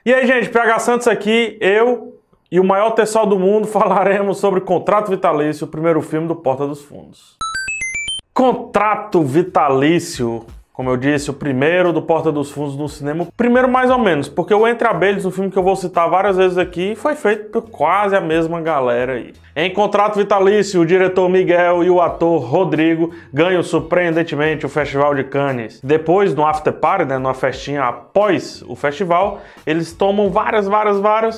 E aí, gente, PH Santos aqui, eu e o maior teçol do mundo falaremos sobre Contrato Vitalício, o primeiro filme do Porta dos Fundos. Contrato Vitalício, como eu disse, o primeiro do Porta dos Fundos no cinema. O primeiro mais ou menos, porque o Entre Abelhas, um filme que eu vou citar várias vezes aqui, foi feito por quase a mesma galera aí. Em Contrato Vitalício, o diretor Miguel e o ator Rodrigo ganham surpreendentemente o Festival de Cannes. Depois, no after party, numa festinha após o festival, eles tomam várias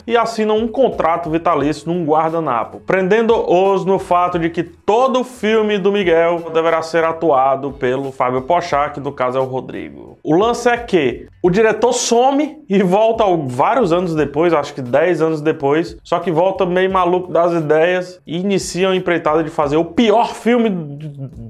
e assinam um contrato vitalício num guardanapo, prendendo-os no fato de que todo filme do Miguel deverá ser atuado pelo Fábio Porchat, que no caso é o Rodrigo. O lance é que o diretor some e volta vários anos depois, acho que 10 anos depois, só que volta meio maluco das ideias e inicia a empreitada de fazer o pior filme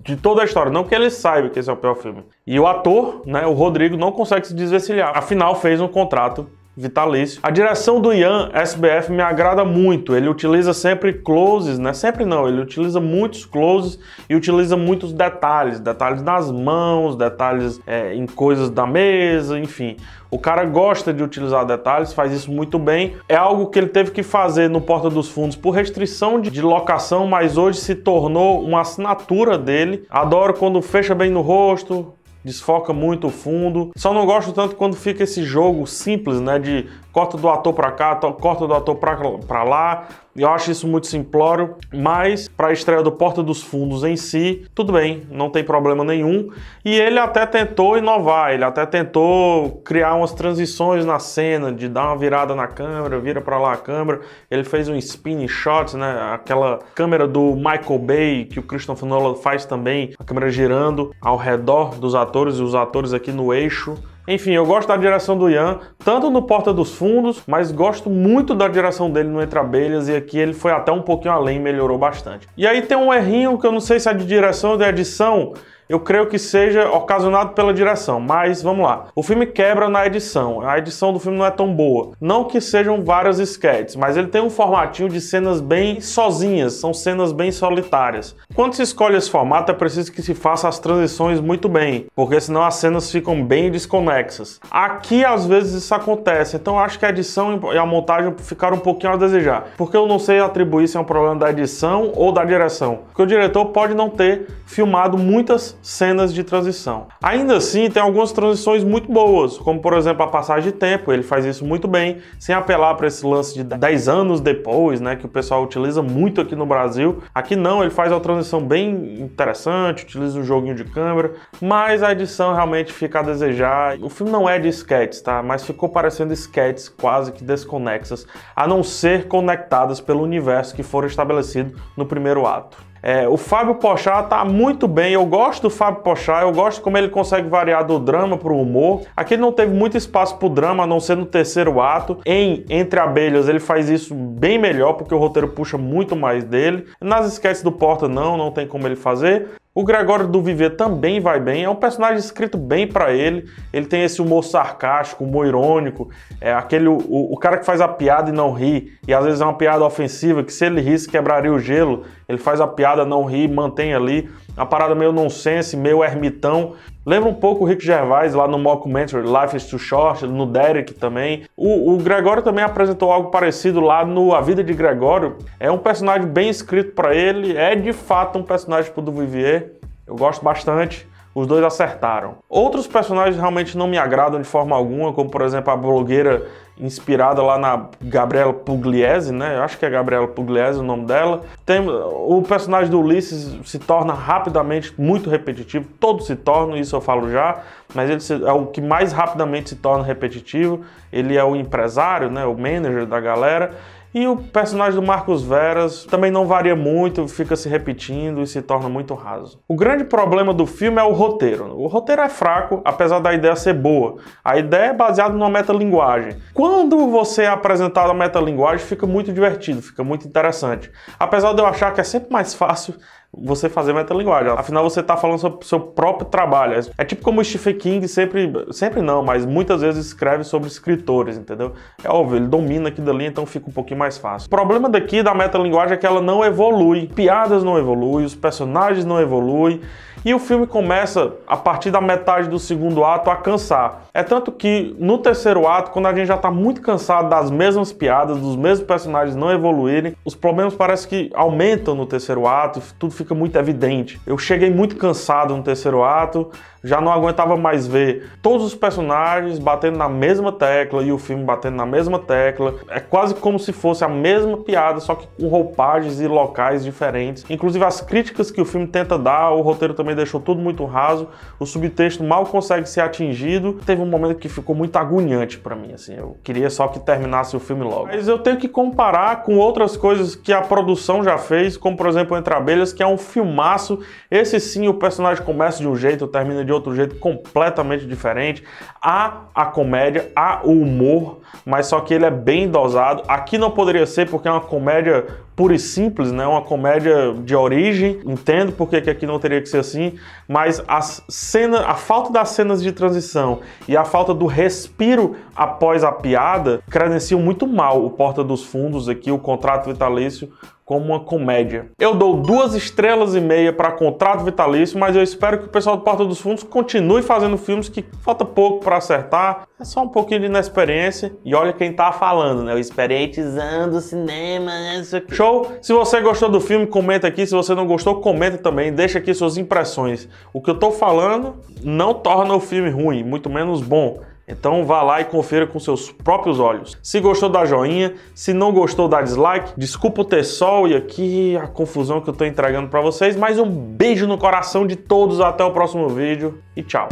de toda a história. Não que ele saiba que esse é o pior filme. E o ator, né, o Rodrigo, não consegue se desvencilhar. Afinal, fez um contrato vitalício. A direção do Ian SBF me agrada muito. Ele utiliza sempre closes, né? Sempre não, ele utiliza muitos closes e utiliza muitos detalhes nas mãos, detalhes em coisas da mesa, enfim. O cara gosta de utilizar detalhes, faz isso muito bem. É algo que ele teve que fazer no Porta dos Fundos por restrição de locação, mas hoje se tornou uma assinatura dele. Adoro quando fecha bem no rosto, desfoca muito o fundo. Só não gosto tanto quando fica esse jogo simples, né, de corta do ator pra cá, corta do ator pra lá. Eu acho isso muito simplório, mas para a estreia do Porta dos Fundos em si, tudo bem, não tem problema nenhum. E ele até tentou inovar, ele até tentou criar umas transições na cena, de dar uma virada na câmera, vira para lá a câmera. Ele fez um spinning shot, né, aquela câmera do Michael Bay, que o Christopher Nolan faz também, a câmera girando ao redor dos atores e os atores aqui no eixo. Enfim, eu gosto da direção do Ian, tanto no Porta dos Fundos, mas gosto muito da direção dele no Entre Abelhas, e aqui ele foi até um pouquinho além, melhorou bastante. E aí tem um errinho que eu não sei se é de direção ou de edição, eu creio que seja ocasionado pela direção, mas vamos lá. O filme quebra na edição, a edição do filme não é tão boa. Não que sejam várias sketches, mas ele tem um formatinho de cenas bem sozinhas, são cenas bem solitárias. Quando se escolhe esse formato, é preciso que se faça as transições muito bem, porque senão as cenas ficam bem desconexas. Aqui, às vezes, isso acontece, então eu acho que a edição e a montagem ficaram um pouquinho a desejar, porque eu não sei atribuir se é um problema da edição ou da direção, porque o diretor pode não ter filmado muitas cenas de transição. Ainda assim, tem algumas transições muito boas, como por exemplo a passagem de tempo, ele faz isso muito bem, sem apelar para esse lance de 10 anos depois, né, que o pessoal utiliza muito aqui no Brasil. Aqui não, ele faz uma transição bem interessante, utiliza um joguinho de câmera, mas a edição realmente fica a desejar. O filme não é de sketches, tá? Mas ficou parecendo sketches quase que desconexas, a não ser conectadas pelo universo que foram estabelecido no primeiro ato. O Fábio Porchat tá muito bem, eu gosto do Fábio Porchat, eu gosto como ele consegue variar do drama pro humor. Aqui ele não teve muito espaço pro drama, a não ser no terceiro ato. Em Entre Abelhas ele faz isso bem melhor, porque o roteiro puxa muito mais dele. Nas sketches do Porta não tem como ele fazer. O Gregório do Vivier também vai bem, é um personagem escrito bem pra ele. Ele tem esse humor sarcástico, humor irônico, o cara que faz a piada e não ri, e às vezes é uma piada ofensiva, que se ele risse quebraria o gelo. Ele faz a piada, não ri, mantém ali, uma parada meio nonsense, meio ermitão. Lembra um pouco o Rick Gervais lá no mockumentary Life is Too Short, no Derek também. O Gregório também apresentou algo parecido lá no A Vida de Gregório. É um personagem bem escrito para ele, é de fato um personagem pro do Vivier. Eu gosto bastante. Os dois acertaram. Outros personagens realmente não me agradam de forma alguma, como por exemplo a blogueira inspirada lá na Gabriela Pugliese, né? Eu acho que é Gabriela Pugliese o nome dela. O personagem do Ulisses se torna rapidamente muito repetitivo, todos se tornam, isso eu falo já, mas ele é o que mais rapidamente se torna repetitivo. Ele é o empresário, né? O manager da galera. E o personagem do Marcos Veras também não varia muito, fica se repetindo e se torna muito raso. O grande problema do filme é o roteiro. O roteiro é fraco, apesar da ideia ser boa. A ideia é baseada numa metalinguagem. Quando você é apresentado a metalinguagem, fica muito divertido, fica muito interessante. Apesar de eu achar que é sempre mais fácil você fazer metalinguagem. Afinal, você está falando sobre o seu próprio trabalho. É tipo como o Stephen King sempre não, mas muitas vezes escreve sobre escritores, entendeu? É óbvio, ele domina aquilo ali, então fica um pouquinho mais fácil. O problema daqui da metalinguagem é que ela não evolui. Piadas não evoluem, os personagens não evoluem. E o filme começa, a partir da metade do segundo ato, a cansar. É tanto que no terceiro ato, quando a gente já está muito cansado das mesmas piadas, dos mesmos personagens não evoluírem, os problemas parecem que aumentam no terceiro ato, tudo fica muito evidente. Eu cheguei muito cansado no terceiro ato, já não aguentava mais ver todos os personagens batendo na mesma tecla e o filme batendo na mesma tecla. É quase como se fosse a mesma piada, só que com roupagens e locais diferentes. Inclusive as críticas que o filme tenta dar, o roteiro também deixou tudo muito raso, o subtexto mal consegue ser atingido. Teve um momento que ficou muito agoniante pra mim, assim, eu queria só que terminasse o filme logo. Mas eu tenho que comparar com outras coisas que a produção já fez, como por exemplo Entre Abelhas, que é um filmaço. Esse sim, o personagem começa de um jeito, termina de outro jeito completamente diferente. Há a comédia, há o humor, mas só que ele é bem dosado. Aqui não poderia ser porque é uma comédia pura e simples, né? Uma comédia de origem. Entendo porque que aqui não teria que ser assim, mas a falta das cenas de transição e a falta do respiro após a piada credenciam muito mal o Porta dos Fundos aqui, o Contrato Vitalício, como uma comédia. Eu dou 2,5 estrelas para Contrato Vitalício, mas eu espero que o pessoal do Porta dos Fundos continue fazendo filmes que falta pouco para acertar. É só um pouquinho de inexperiência. E olha quem tá falando, né? O experientizando o cinema, né? Show? Se você gostou do filme, comenta aqui. Se você não gostou, comenta também. Deixa aqui suas impressões. O que eu tô falando não torna o filme ruim, muito menos bom. Então vá lá e confira com seus próprios olhos. Se gostou, dá joinha. Se não gostou, dá dislike. Desculpa o terçol e aqui a confusão que eu tô entregando pra vocês. Mas um beijo no coração de todos. Até o próximo vídeo e tchau.